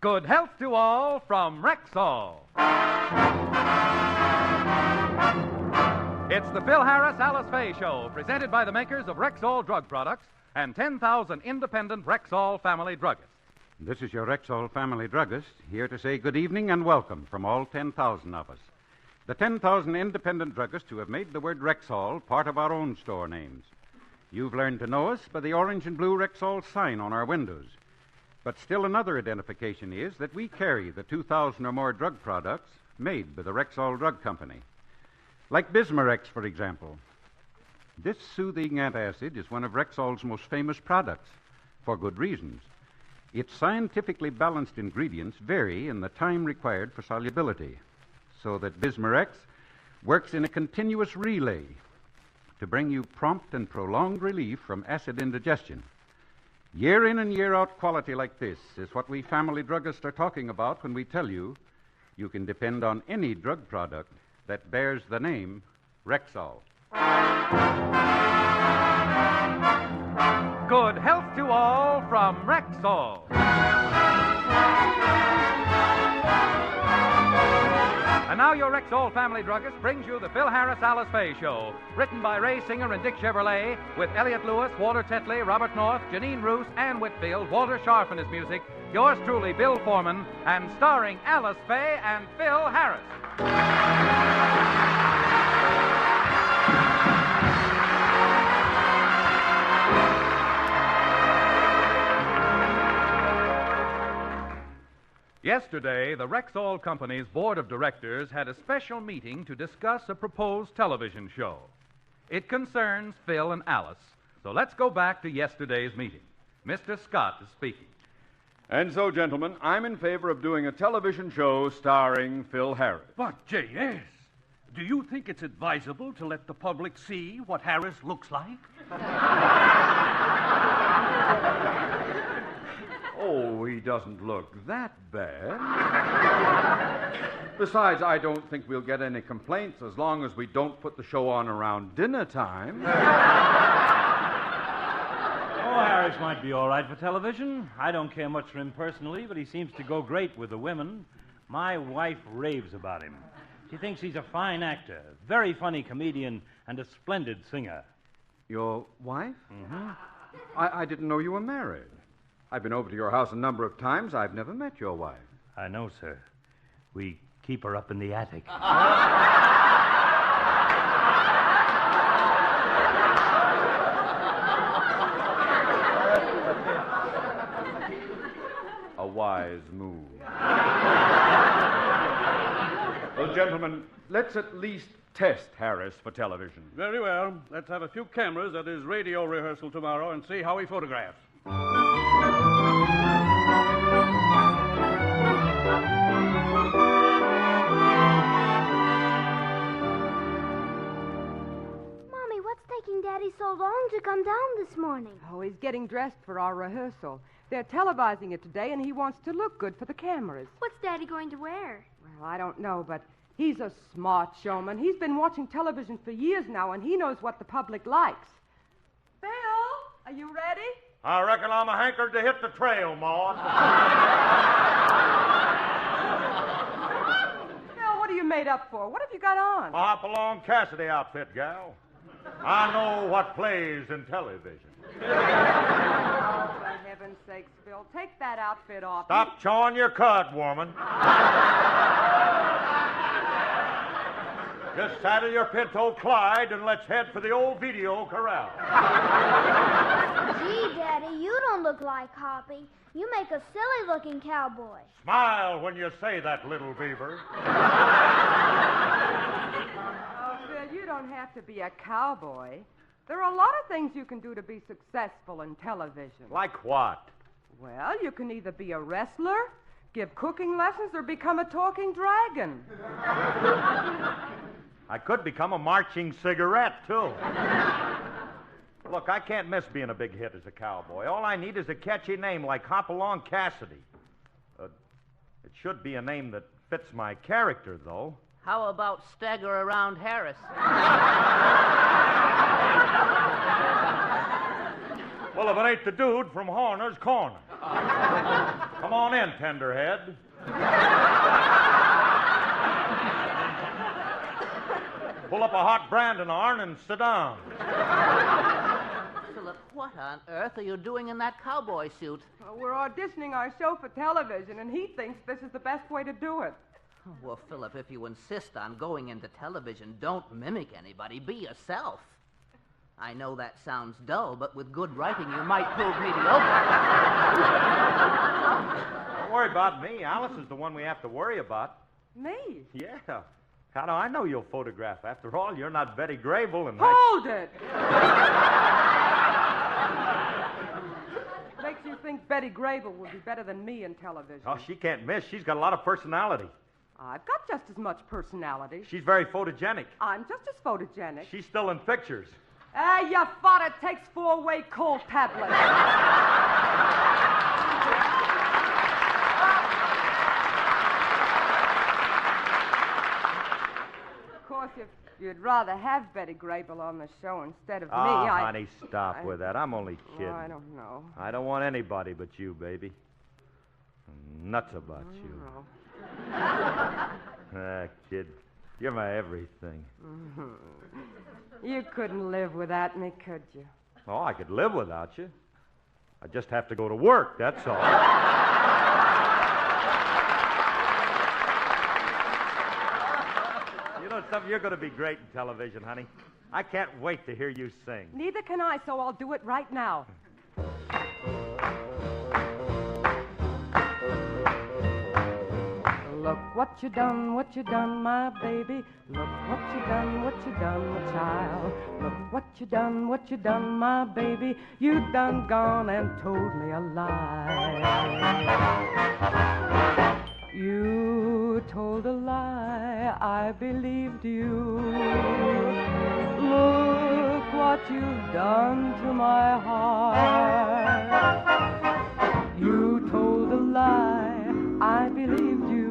Good health to all from Rexall. It's the Phil Harris Alice Faye Show, presented by the makers of Rexall drug products and 10,000 independent Rexall family druggists. This is your Rexall family druggist, here to say good evening and welcome from all 10,000 of us. The 10,000 independent druggists who have made the word Rexall part of our own store names. You've learned to know us by the orange and blue Rexall sign on our windows. But still another identification is that we carry the 2,000 or more drug products made by the Rexall Drug Company. Like Bismarex, for example. This soothing antacid is one of Rexall's most famous products, for good reasons. Its scientifically balanced ingredients vary in the time required for solubility, so that Bismarex works in a continuous relay to bring you prompt and prolonged relief from acid indigestion. Year in and year out quality like this is what we family druggists are talking about when we tell you you can depend on any drug product that bears the name Rexall. Good health to all from Rexall. And now your Rexall family druggist brings you the Phil Harris Alice Faye Show, written by Ray Singer and Dick Chevrolet, with Elliot Lewis, Walter Tetley, Robert North, Janine Roos, Ann Whitfield, Walter Scharf in his music, yours truly, Bill Foreman, and starring Alice Faye and Phil Harris. Yesterday, the Rexall Company's board of directors had a special meeting to discuss a proposed television show. It concerns Phil and Alice, so let's go back to yesterday's meeting. Mr. Scott is speaking. And so, gentlemen, I'm in favor of doing a television show starring Phil Harris. But, J.S., do you think it's advisable to let the public see what Harris looks like? Oh, he doesn't look that bad. Besides, I don't think we'll get any complaints as long as we don't put the show on around dinner time. Oh, Harris might be all right for television. I don't care much for him personally, but he seems to go great with the women. My wife raves about him. She thinks he's a fine actor, very funny comedian, and a splendid singer. Your wife? Mm-hmm. I didn't know you were married. I've been over to your house a number of times. I've never met your wife. I know, sir. We keep her up in the attic. A wise move. Well, gentlemen, let's at least test Harris for television. Very well. Let's have a few cameras at his radio rehearsal tomorrow and see how he photographs. Mommy, what's taking Daddy so long to come down this morning? Oh, he's getting dressed for our rehearsal. They're televising it today, and he wants to look good for the cameras. What's Daddy going to wear? Well, I don't know, but he's a smart showman. He's been watching television for years now, and he knows what the public likes. Phil, are you ready? I reckon I'm hankered to hit the trail, Maud. Phil, what are you made up for? What have you got on? My Hop-along Cassidy outfit, gal. I know what plays in television. Oh, for heaven's sakes, Phil, take that outfit off. Stop chawing your cud, woman. Just saddle your pinto Clyde and let's head for the old video corral. Gee, Daddy, you don't look like Hoppy. You make a silly-looking cowboy. Smile when you say that, little beaver. Oh, Phil, you don't have to be a cowboy. There are a lot of things you can do to be successful in television. Like what? Well, you can either be a wrestler, give cooking lessons, or become a talking dragon. I could become a marching cigarette, too. Look, I can't miss being a big hit as a cowboy. All I need is a catchy name like Hop-along Cassidy. It should be a name that fits my character, though. How about Stagger Around Harris? Well, if it ain't the dude from Horner's Corner. Come on in, tenderhead. Pull up a hot branding iron and sit down. Philip, what on earth are you doing in that cowboy suit? Well, we're auditioning our show for television, and he thinks this is the best way to do it. Well, Philip, if you insist on going into television, don't mimic anybody. Be yourself. I know that sounds dull, but with good writing, you might prove mediocre. Don't worry about me. Alice is the one we have to worry about. Me? Yeah. How do I know you'll photograph? After all, you're not Betty Grable and... Hold it! Makes you think Betty Grable would be better than me in television. Oh, she can't miss. She's got a lot of personality. I've got just as much personality. She's very photogenic. I'm just as photogenic. She's still in pictures. You thought it takes 4-way cold tablets. Of course, if you'd rather have Betty Grable on the show instead of me, honey, stop with that. I'm only kidding. Oh, I don't know. I don't want anybody but you, baby. I'm nuts about you. No. Kid, you're my everything. Mm-hmm. You couldn't live without me, could you? Oh, I could live without you. I just have to go to work, that's all. You know something? You're going to be great in television, honey. I can't wait to hear you sing. Neither can I, so I'll do it right now. Look what you done, my baby. Look what you done, my child. Look what you done, my baby. You done gone and told me a lie. You told a lie, I believed you. Look what you've done to my heart. You told a lie, I believed you.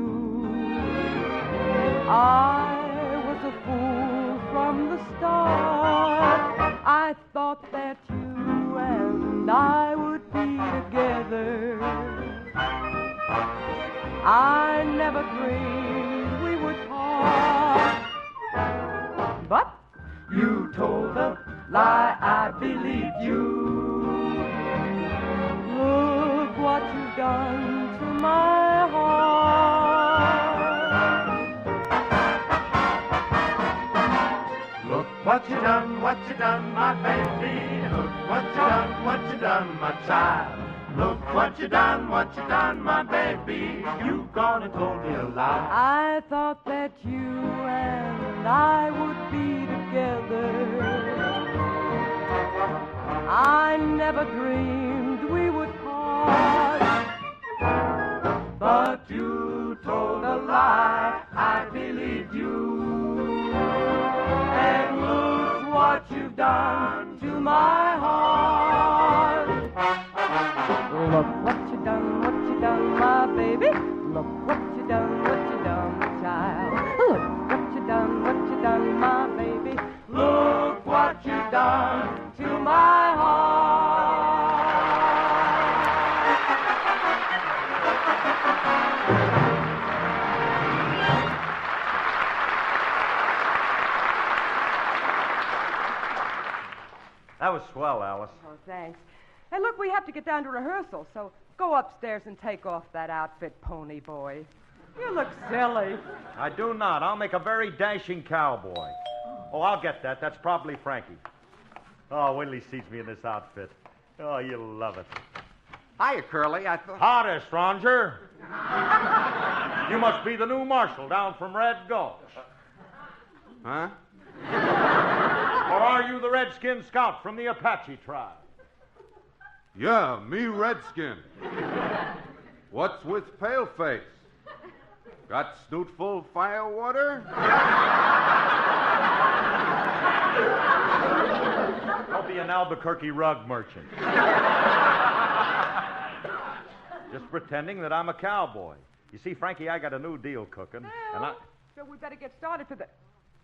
I was a fool from the start. I thought that you and I would be together. I never dreamed we would part. But you told a lie, I believed you. Look what you've done to my heart. Look what you done, my baby. Look what you done, my child. Look what you done, my baby. You gone and told me a lie. I thought that you and I would be together. I never dreamed we would part. But you told a lie, I believed you. And look what you've done to my heart. Look what you done, my baby. Look what you done, my child. Look what you done, my baby. Look what you done to my heart. That was swell, Alice. Oh, thanks. Hey, look, we have to get down to rehearsal, so go upstairs and take off that outfit, pony boy. You look silly. I do not. I'll make a very dashing cowboy. Oh, I'll get that. That's probably Frankie. Oh, wait till he sees me in this outfit. Oh, you'll love it. Hiya, Curly. I thought... Howdy, stranger. You must be the new marshal down from Red Gulch. Huh? Or are you the Redskin scout from the Apache tribe? Yeah, me Redskin. What's with Paleface? Got snoot full of firewater? I'll be an Albuquerque rug merchant. Just pretending that I'm a cowboy. You see, Frankie, I got a new deal cooking. Well, so we better get started for the...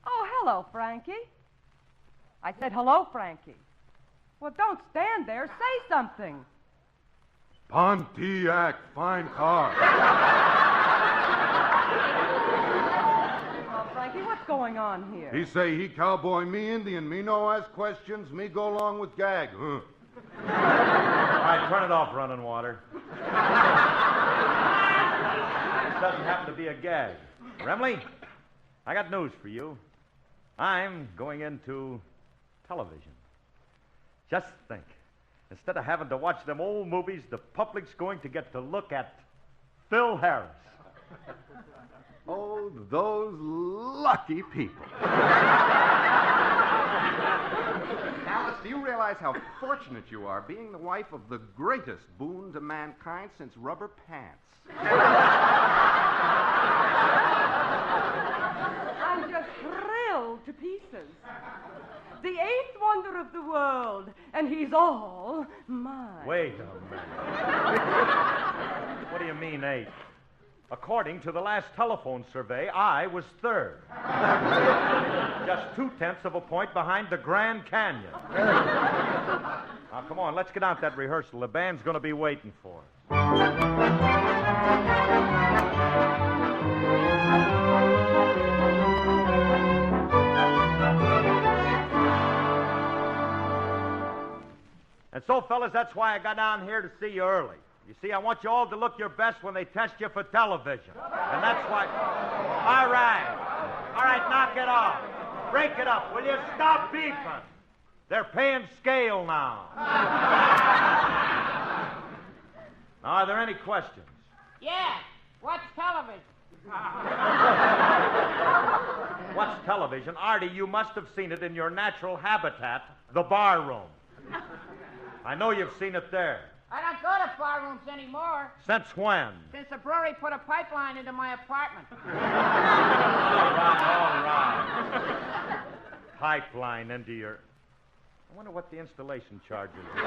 Oh, hello, Frankie. I said hello, Frankie. Well, don't stand there. Say something. Pontiac, fine car. Oh, Frankie, what's going on here? He say he cowboy, me Indian. Me no ask questions. Me go along with gag. Huh? All right, turn it off, running water. This doesn't happen to be a gag. Remley, I got news for you. I'm going into television. Just think. Instead of having to watch them old movies, the public's going to get to look at Phil Harris. Oh, those lucky people. Alice, do you realize how fortunate you are being the wife of the greatest boon to mankind since rubber pants? I'm just thrilled to pieces. The eighth wonder of the world, and he's all mine. Wait a minute. What do you mean, eight? According to the last telephone survey, I was third. Just 0.2 of a point behind the Grand Canyon. Now, come on, let's get out that rehearsal. The band's going to be waiting for us. And so, fellas, that's why I got down here to see you early. You see, I want you all to look your best when they test you for television. And that's why... All right, knock it off. Break it up. Will you stop beeping? They're paying scale now. Now, are there any questions? Yeah. What's television? What's television? Artie, you must have seen it in your natural habitat, the bar room. I know you've seen it there. I don't go to bar rooms anymore. Since when? Since the brewery put a pipeline into my apartment. All right. Pipeline into your... I wonder what the installation charge is.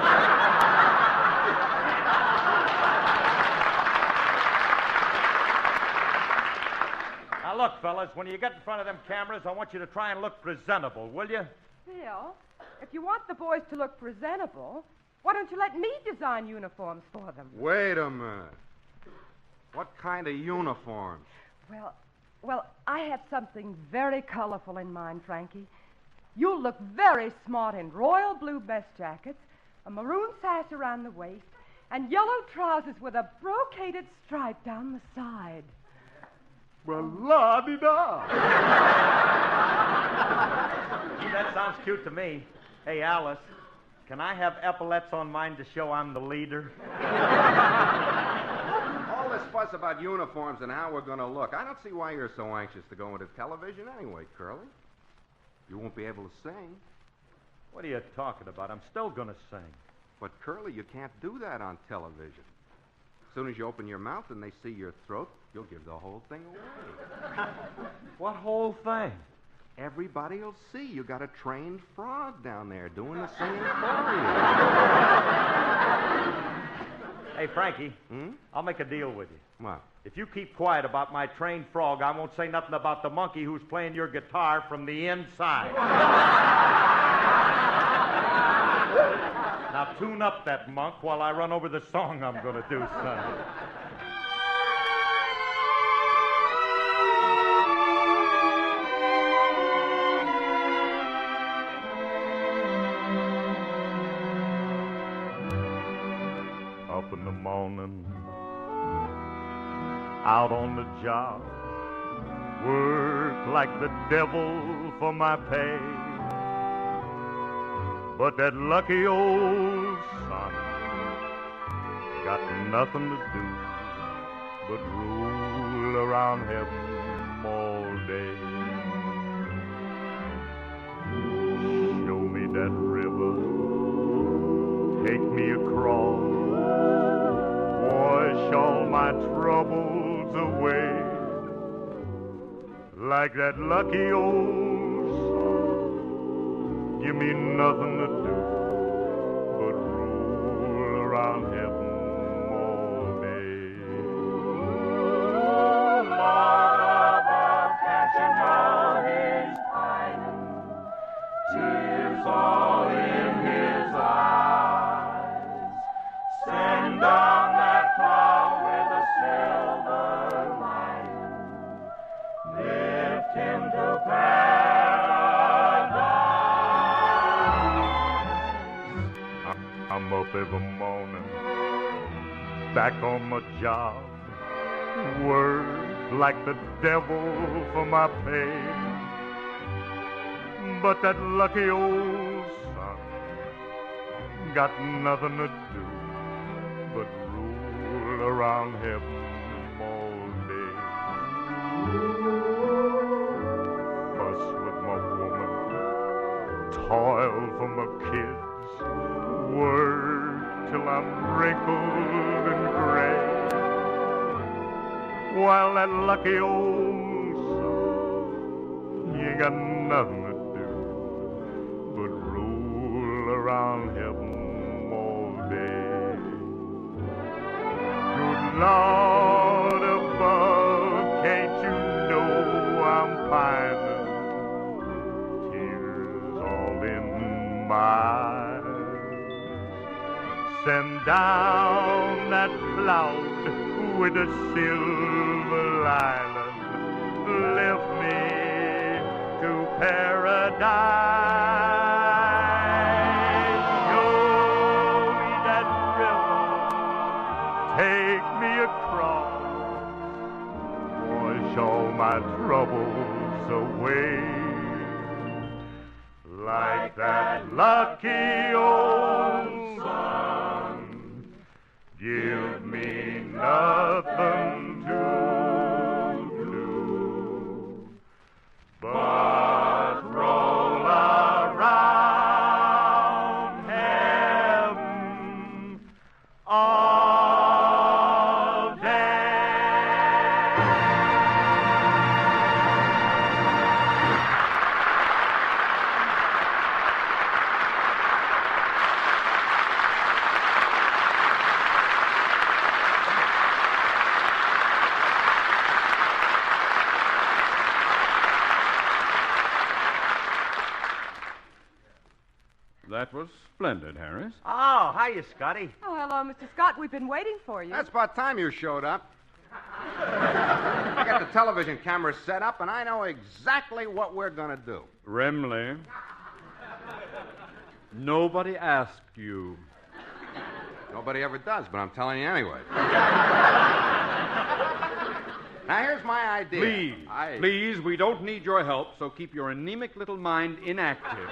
Now, look, fellas, when you get in front of them cameras, I want you to try and look presentable, will you? Phil, if you want the boys to look presentable, why don't you let me design uniforms for them? Wait a minute. What kind of uniforms? Well, I have something very colorful in mind, Frankie. You'll look very smart in royal blue best jackets, a maroon sash around the waist, and yellow trousers with a brocaded stripe down the side. Well, la-di-da. That sounds cute to me. Hey, Alice, can I have epaulets on mine to show I'm the leader? All this fuss about uniforms and how we're going to look. I don't see why you're so anxious to go into television anyway, Curly. You won't be able to sing. What are you talking about? I'm still going to sing. But, Curly, you can't do that on television. As soon as you open your mouth and they see your throat, you'll give the whole thing away. What whole thing? Everybody'll see you got a trained frog down there doing the singing for you. Hey, Frankie, I'll make a deal with you. What? If you keep quiet about my trained frog, I won't say nothing about the monkey who's playing your guitar from the inside. Now tune up that monk while I run over the song I'm going to do, son. Up in the morning, out on the job, work like the devil for my pay. But that lucky old son got nothing to do but rule around heaven all day. Show me that river, take me across, wash all my troubles away. Like that lucky old sun, give me nothing to do but rule around heaven all day. Mother, can't you know he's pining? Tears all in his eyes. Send down every morning. Back on my job, work like the devil for my pay. But that lucky old son got nothing to do but rule around heaven all day. Fuss with my woman, toil for my kids, work till I'm wrinkled and gray, while that lucky old son, he ain't got nothing to do but rule around heaven all day. Good Lord above, can't you know I'm pining? Tears all in my eyes. Send down that cloud with a silver lining. Lift me to paradise. Show me that river, take me across, wash all my troubles away. Like that lucky old sun, give me nothing to do but roll around heaven all day. That was splendid, Harris. Oh, hiya, Scotty. Oh, hello, Mr. Scott. We've been waiting for you. That's about time you showed up. I got the television cameras set up, and I know exactly what we're going to do. Remley, nobody asked you. Nobody ever does, but I'm telling you anyway. Now, here's my idea. Please, we don't need your help, so keep your anemic little mind inactive.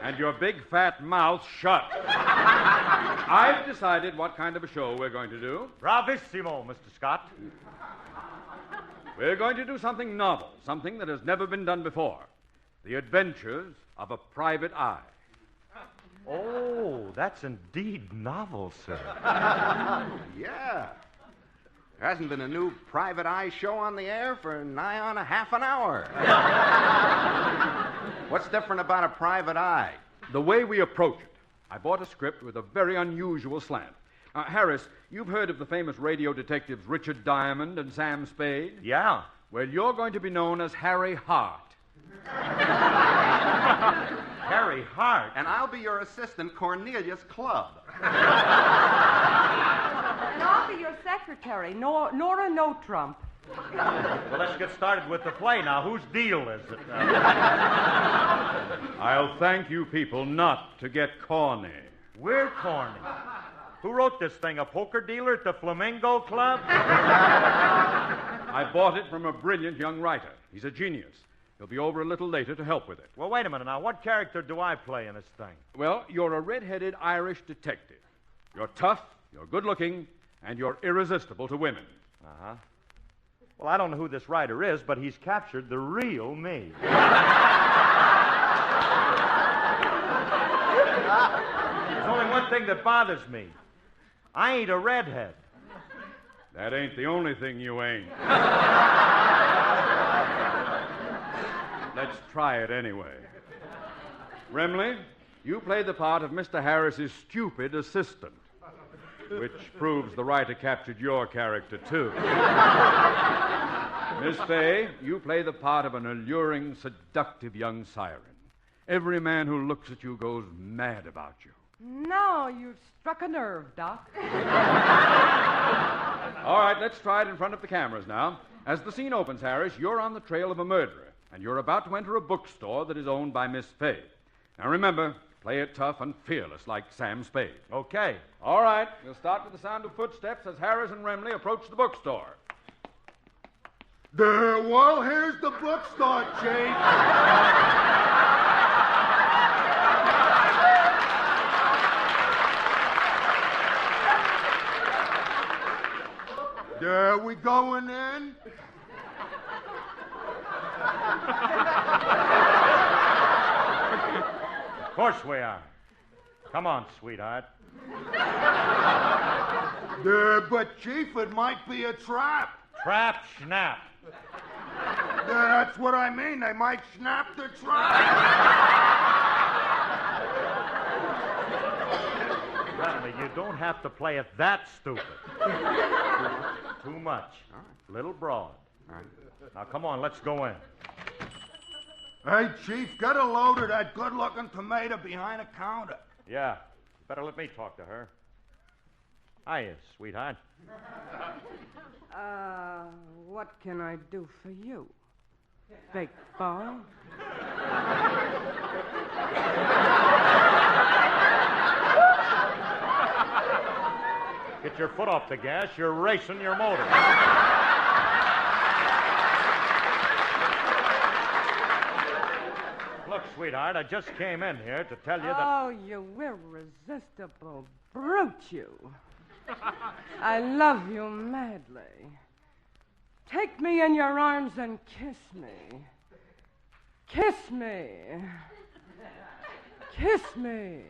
And your big fat mouth shut. I've decided what kind of a show we're going to do. Bravissimo, Mr. Scott. We're going to do something novel, something that has never been done before. The Adventures of a Private Eye. Oh, that's indeed novel, sir. Yeah. There hasn't been a new Private Eye show on the air for nigh on a half an hour. What's different about a private eye? The way we approach it. I bought a script with a very unusual slant. Harris, you've heard of the famous radio detectives Richard Diamond and Sam Spade? Yeah. Well, you're going to be known as Harry Hart. Harry Hart? And I'll be your assistant, Cornelius Clubb. And I'll be your secretary, Nora No Trump. Well, let's get started with the play now. Whose deal is it? I'll thank you people not to get corny. We're corny. Who wrote this thing? A poker dealer at the Flamingo Club? I bought it from a brilliant young writer. He's a genius. He'll be over a little later to help with it. Well, wait a minute now. What character do I play in this thing? Well, you're a red-headed Irish detective. You're tough, you're good-looking, and you're irresistible to women. Uh-huh. Well, I don't know who this writer is, but he's captured the real me. There's only one thing that bothers me. I ain't a redhead. That ain't the only thing you ain't. Let's try it anyway. Remley, you play the part of Mr. Harris's stupid assistant, which proves the writer captured your character, too. Miss Faye, you play the part of an alluring, seductive young siren. Every man who looks at you goes mad about you. Now you've struck a nerve, Doc. All right, let's try it in front of the cameras now. As the scene opens, Harris, you're on the trail of a murderer, and you're about to enter a bookstore that is owned by Miss Faye. Now remember, Play it tough and fearless like Sam Spade. Okay. All right. We'll start with the sound of footsteps as Harris and Remley approach the bookstore. Well, here's the bookstore, Chief. We going in? Of course we are. Come on, sweetheart. But, Chief, it might be a trap. Trap, snap. That's what I mean. They might snap the trap. Remley, you don't have to play it that stupid. Too much. Little broad. All right. Now, come on, let's go in. Hey, Chief, get a load of that good-looking tomato behind the counter. Yeah. Better let me talk to her. Hiya, sweetheart. What can I do for you, big boy? Get your foot off the gas. You're racing your motor. Look, sweetheart, I just came in here to tell you that... Oh, you irresistible brute, you. I love you madly. Take me in your arms and kiss me. Kiss me. Kiss me.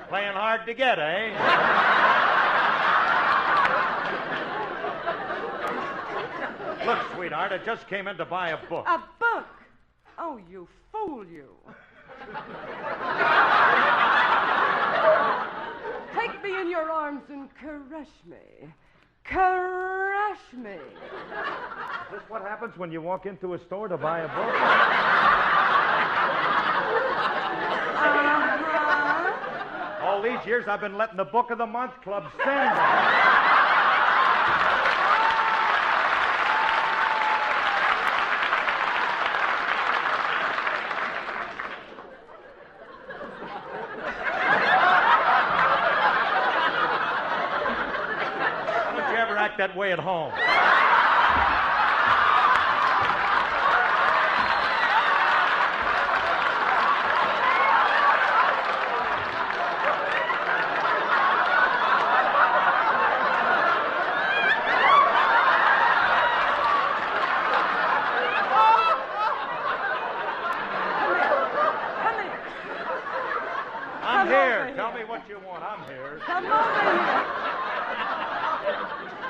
Playing hard to get, eh? Look, sweetheart, I just came in to buy a book. A book? Oh, you fool, you. Take me in your arms and caress me. Caress me. Is this what happens when you walk into a store to buy a book? All these years I've been letting the Book of the Month Club sing. That way at home. I'm here. Tell me what you want. I'm here. Come over here.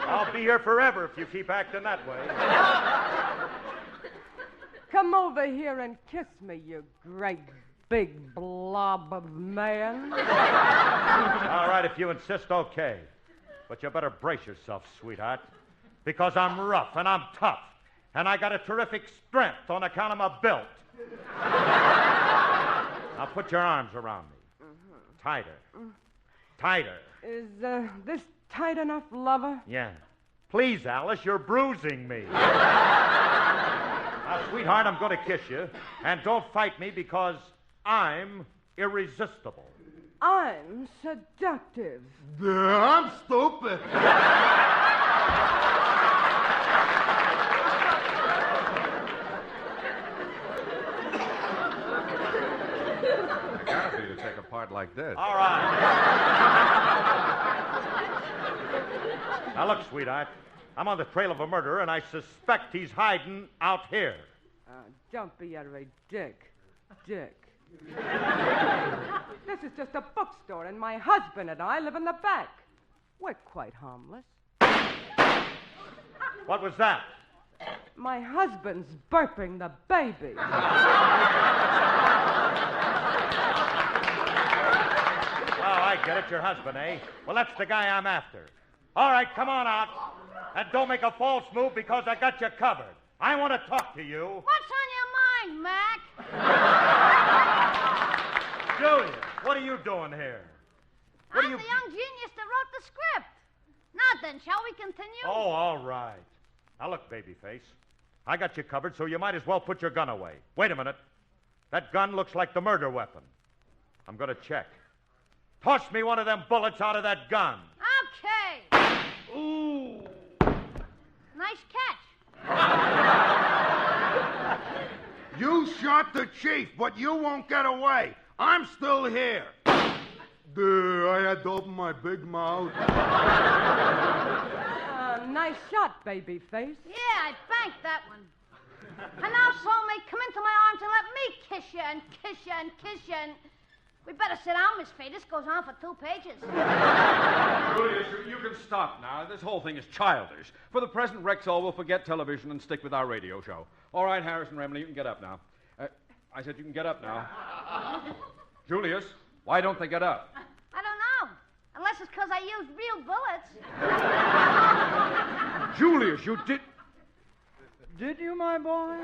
I'll be here forever if you keep acting that way. Come over here and kiss me, you great big blob of man. All right, if you insist, okay. But you better brace yourself, sweetheart, because I'm rough and I'm tough, and I got a terrific strength on account of my built. Now put your arms around me. Tighter. Tighter. Is this tight enough, lover? Yeah. Please, Alice, you're bruising me. Now, sweetheart, I'm going to kiss you. And don't fight me because I'm irresistible. I'm seductive. I'm stupid. I gotta be to take a part like this. All right. Now, look, sweetheart. I'm on the trail of a murderer, and I suspect he's hiding out here. Don't be a dick. This is just a bookstore, and my husband and I live in the back. We're quite harmless. What was that? My husband's burping the baby. Well, I get it. Your husband, eh? Well, that's the guy I'm after. All right, come on out. And don't make a false move because I got you covered. I want to talk to you. What's on your mind, Mac? Julia, what are you doing here? I'm the young genius that wrote the script. Now then, shall we continue? Oh, all right. Now look, babyface. I got you covered, so you might as well put your gun away. Wait a minute. That gun looks like the murder weapon. I'm going to check. Toss me one of them bullets out of that gun. Okay. Ooh. Nice catch. You shot the chief, but you won't get away. I'm still here. I had to open my big mouth. Nice shot, baby face. Yeah, I banked that one. And now, soulmate, come into my arms and let me kiss you and kiss you and kiss you and... We better sit down, Miss Faye. This goes on for 2 pages. Julius, you can stop now. This whole thing is childish. For the present, Rexall will forget television and stick with our radio show. All right, Harris and Remley, you can get up now. I said you can get up now. Julius, why don't they get up? I don't know. Unless it's because I used real bullets. Julius, you did... Did you, my boy?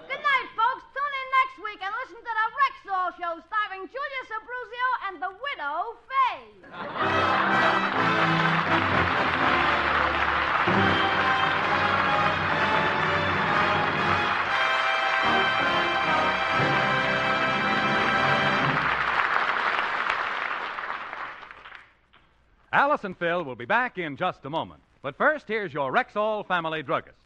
Good night, folks. Tune in next week and listen to the Rexall Show starring Julius Abruzio and the widow, Faye. Alice and Phil will be back in just a moment. But first, here's your Rexall family druggist.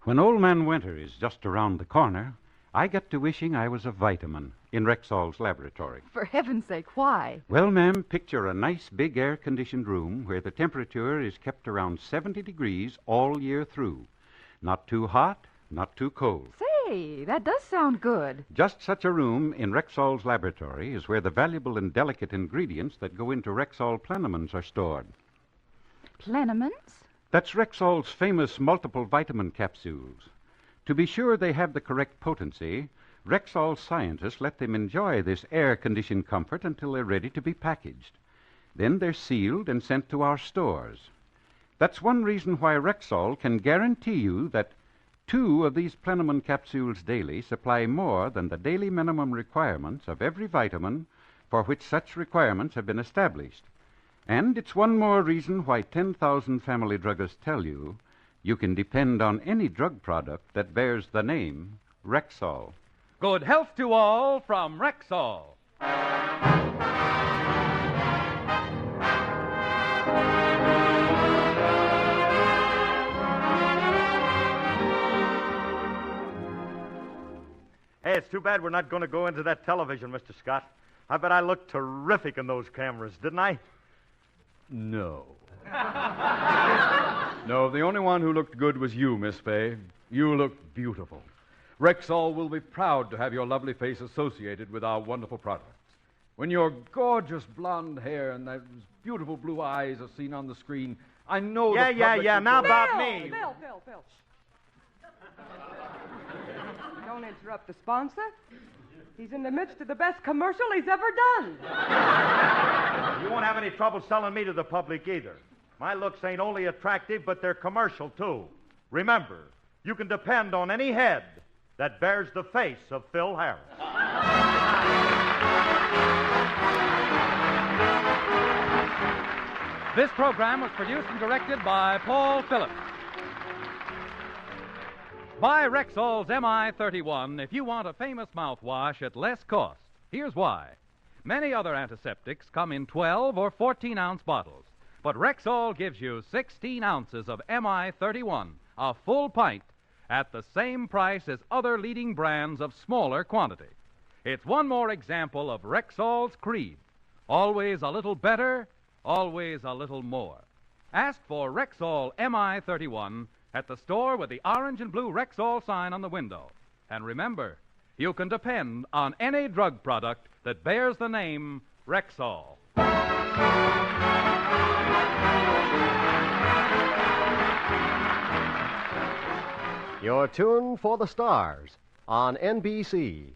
When Old Man Winter is just around the corner, I get to wishing I was a vitamin in Rexall's laboratory. For heaven's sake, why? Well, ma'am, picture a nice big air-conditioned room where the temperature is kept around 70 degrees all year through. Not too hot, not too cold. Say, that does sound good. Just such a room in Rexall's laboratory is where the valuable and delicate ingredients that go into Rexall Plenamins are stored. Plenamins? That's Rexall's famous multiple vitamin capsules. To be sure they have the correct potency, Rexall scientists let them enjoy this air-conditioned comfort until they're ready to be packaged. Then they're sealed and sent to our stores. That's one reason why Rexall can guarantee you that 2 of these Plenamon capsules daily supply more than the daily minimum requirements of every vitamin for which such requirements have been established. And it's one more reason why 10,000 family druggists tell you you can depend on any drug product that bears the name Rexall. Good health to all from Rexall. Hey, it's too bad we're not going to go into that television, Mr. Scott. I bet I looked terrific in those cameras, didn't I? No. No, the only one who looked good was you, Miss Faye. You looked beautiful. Rexall will be proud to have your lovely face associated with our wonderful products. When your gorgeous blonde hair and those beautiful blue eyes are seen on the screen, I know Yeah. Now about me. Phil. Don't interrupt the sponsor. He's in the midst of the best commercial he's ever done. You won't have any trouble selling me to the public either. My looks ain't only attractive, but they're commercial, too. Remember, you can depend on any head that bears the face of Phil Harris. This program was produced and directed by Paul Phillips. Buy Rexall's MI-31 if you want a famous mouthwash at less cost. Here's why. Many other antiseptics come in 12 or 14-ounce bottles, but Rexall gives you 16 ounces of MI-31, a full pint, at the same price as other leading brands of smaller quantity. It's one more example of Rexall's creed. Always a little better, always a little more. Ask for Rexall MI-31 at the store with the orange and blue Rexall sign on the window. And remember, you can depend on any drug product that bears the name Rexall. You're tuned for the stars on NBC.